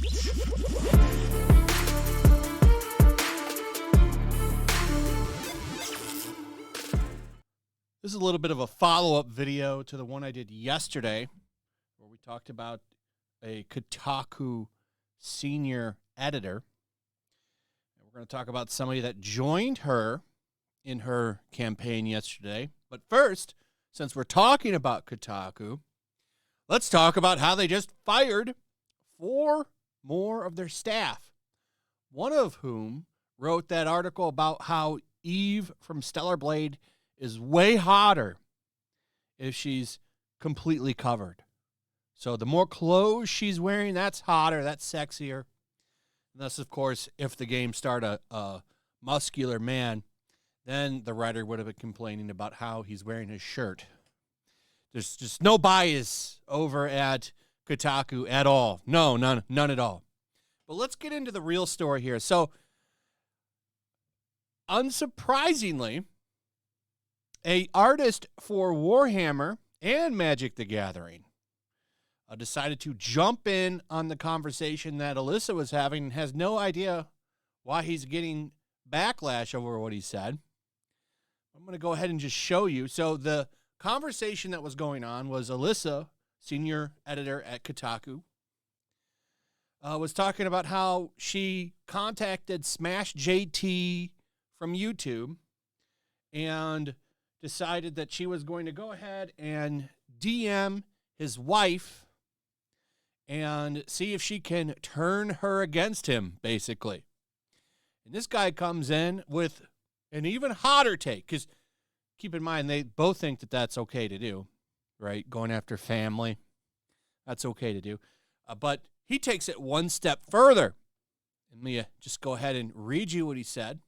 This is a little bit of a follow-up video to the one I did yesterday, where we talked about a Kotaku senior editor. And we're going to talk about somebody that joined her in her campaign yesterday. But first, since we're talking about Kotaku, let's talk about how they just fired 4 more of their staff, one of whom wrote that article about how Eve from Stellar Blade is way hotter if she's completely covered. So the more clothes she's wearing, that's hotter, that's sexier. And thus, of course, if the game started a muscular man, then the writer would have been complaining about how he's wearing his shirt. There's just no bias over at Kotaku at all. No, none at all. But let's get into the real story here. So, unsurprisingly, an artist for Warhammer and Magic the Gathering decided to jump in on the conversation that Alyssa was having and has no idea why he's getting backlash over what he said. I'm going to go ahead and just show you. So the conversation that was going on was Alyssa, senior editor at Kotaku, was talking about how she contacted Smash JT from YouTube and decided that she was going to go ahead and DM his wife and see if she can turn her against him, basically. And this guy comes in with an even hotter take, because keep in mind, they both think that that's okay to do, right? Going after family, that's okay to do. But he takes it one step further. And let me just go ahead and read you what he said.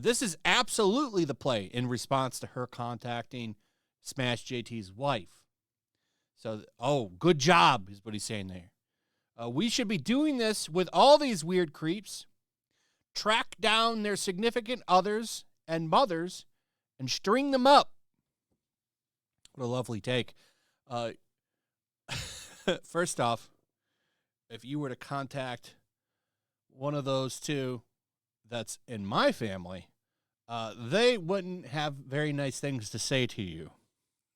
This is absolutely the play in response to her contacting Smash JT's wife. So, good job is what he's saying there. We should be doing this with all these weird creeps. Track down their significant others and mothers and string them up. What a lovely take. First off, if you were to contact one of those two that's in my family, they wouldn't have very nice things to say to you.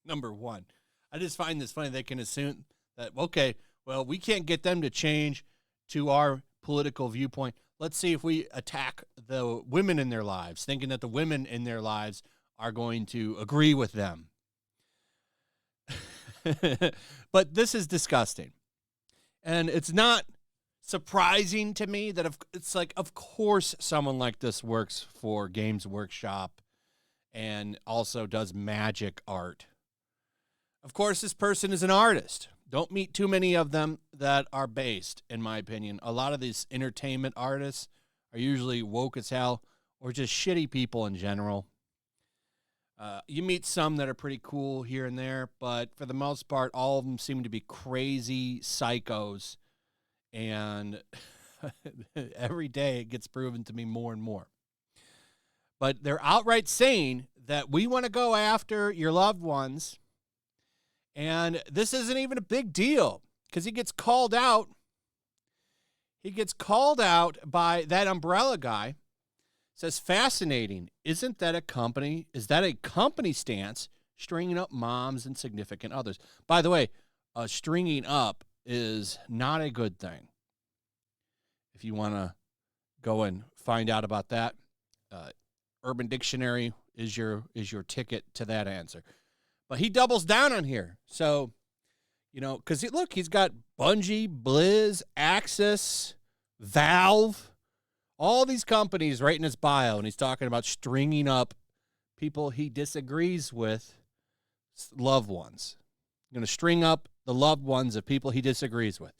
Number one. I just find this funny. They can assume that, okay, well, we can't get them to change to our political viewpoint. Let's see if we attack the women in their lives, thinking that the women in their lives are going to agree with them. But this is disgusting. And it's not surprising to me that it's like, of course, someone like this works for Games Workshop and also does magic art. Of course, this person is an artist. Don't meet too many of them that are based, in my opinion. A lot of these entertainment artists are usually woke as hell or just shitty people in general. You meet some that are pretty cool here and there, but for the most part, all of them seem to be crazy psychos. And every day it gets proven to me more and more. But they're outright saying that we want to go after your loved ones. And this isn't even a big deal because he gets called out. He gets called out by that umbrella guy. Says, fascinating. Isn't that a company? Is that a company stance, stringing up moms and significant others? By the way, stringing up is not a good thing. If you want to go and find out about that, Urban Dictionary is your ticket to that answer. But he doubles down on here. So, because look, he's got Bungie, Blizz, Axis, Valve, all these companies right in his bio, and he's talking about stringing up people he disagrees with, loved ones. Going to string up the loved ones of people he disagrees with.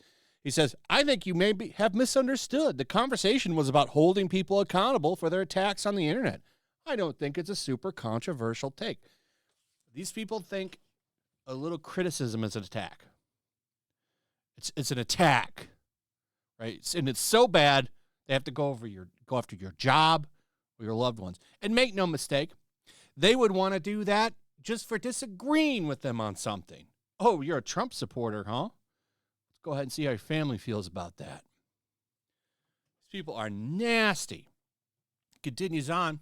He says, I think you maybe have misunderstood. The conversation was about holding people accountable for their attacks on the internet. I don't think it's a super controversial take. These people think a little criticism is an attack. It's an attack, right? And it's so bad they have to go after your job or your loved ones. And make no mistake, they would want to do that just for disagreeing with them on something. Oh, you're a Trump supporter, huh? Go ahead and see how your family feels about that. These people are nasty. Continues on.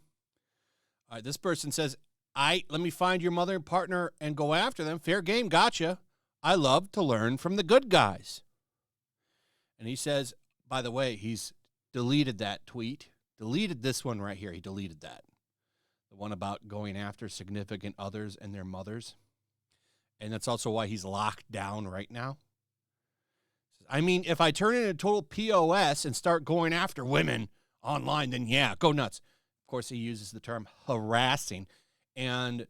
All right, this person says, let me find your mother and partner and go after them. Fair game, gotcha. I love to learn from the good guys. And he says, by the way, he's deleted that tweet. Deleted this one right here. He deleted that. The one about going after significant others and their mothers. And that's also why he's locked down right now. I mean, if I turn into a total POS and start going after women online, then yeah, go nuts. Of course, he uses the term harassing. And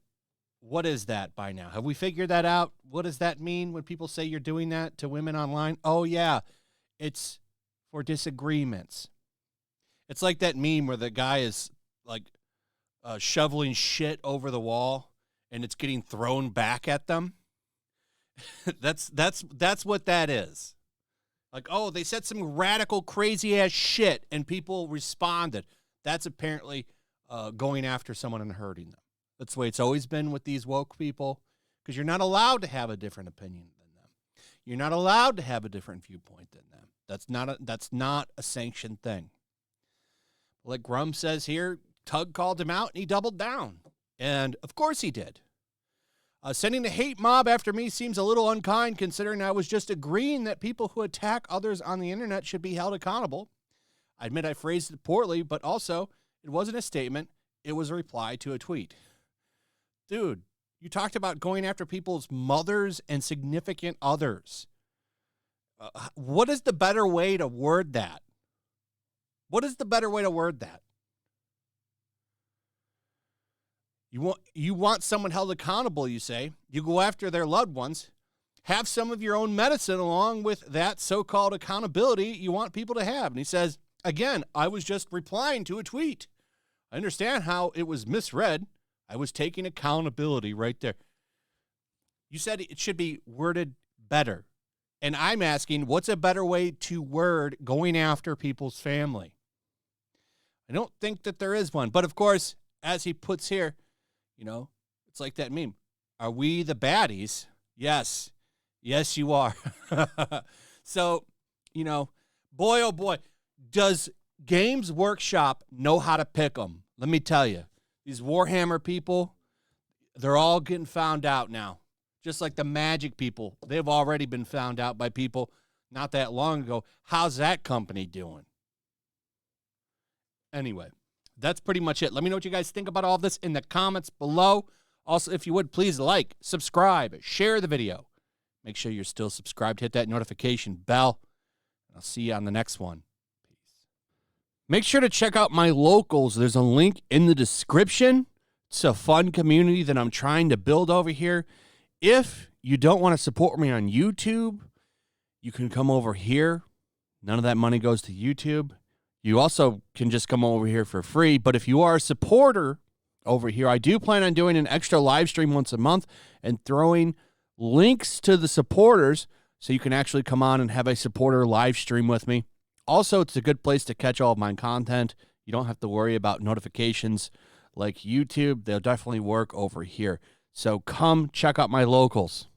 what is that by now? Have we figured that out? What does that mean when people say you're doing that to women online? Oh, yeah, it's for disagreements. It's like that meme where the guy is like shoveling shit over the wall and it's getting thrown back at them. That's what that is. Like, oh, they said some radical, crazy-ass shit, and people responded. That's apparently going after someone and hurting them. That's the way it's always been with these woke people, because you're not allowed to have a different opinion than them. You're not allowed to have a different viewpoint than them. That's not a sanctioned thing. Like Grum says here, Tug called him out, and he doubled down. And, of course, he did. Sending a hate mob after me seems a little unkind, considering I was just agreeing that people who attack others on the internet should be held accountable. I admit I phrased it poorly, but also it wasn't a statement. It was a reply to a tweet. Dude, you talked about going after people's mothers and significant others. What is the better way to word that? What is the better way to word that? You want someone held accountable, you say. You go after their loved ones. Have some of your own medicine along with that so-called accountability you want people to have. And he says, again, I was just replying to a tweet. I understand how it was misread. I was taking accountability right there. You said it should be worded better. And I'm asking, what's a better way to word going after people's family? I don't think that there is one. But, of course, as he puts here, you know, it's like that meme. Are we the baddies? Yes. Yes, you are. So, you know, boy, oh boy, does Games Workshop know how to pick them? Let me tell you, these Warhammer people, they're all getting found out now. Just like the Magic people, they've already been found out by people not that long ago. How's that company doing? Anyway, that's pretty much it. Let me know what you guys think about all this in the comments below. Also, if you would, please like, subscribe, share the video. Make sure you're still subscribed. Hit that notification bell. I'll see you on the next one. Peace. Make sure to check out my locals. There's a link in the description. It's a fun community that I'm trying to build over here. If you don't want to support me on YouTube, you can come over here. None of that money goes to YouTube. You also can just come over here for free. But if you are a supporter over here, I do plan on doing an extra live stream once a month and throwing links to the supporters so you can actually come on and have a supporter live stream with me. Also, it's a good place to catch all of my content. You don't have to worry about notifications like YouTube. They'll definitely work over here. So come check out my locals.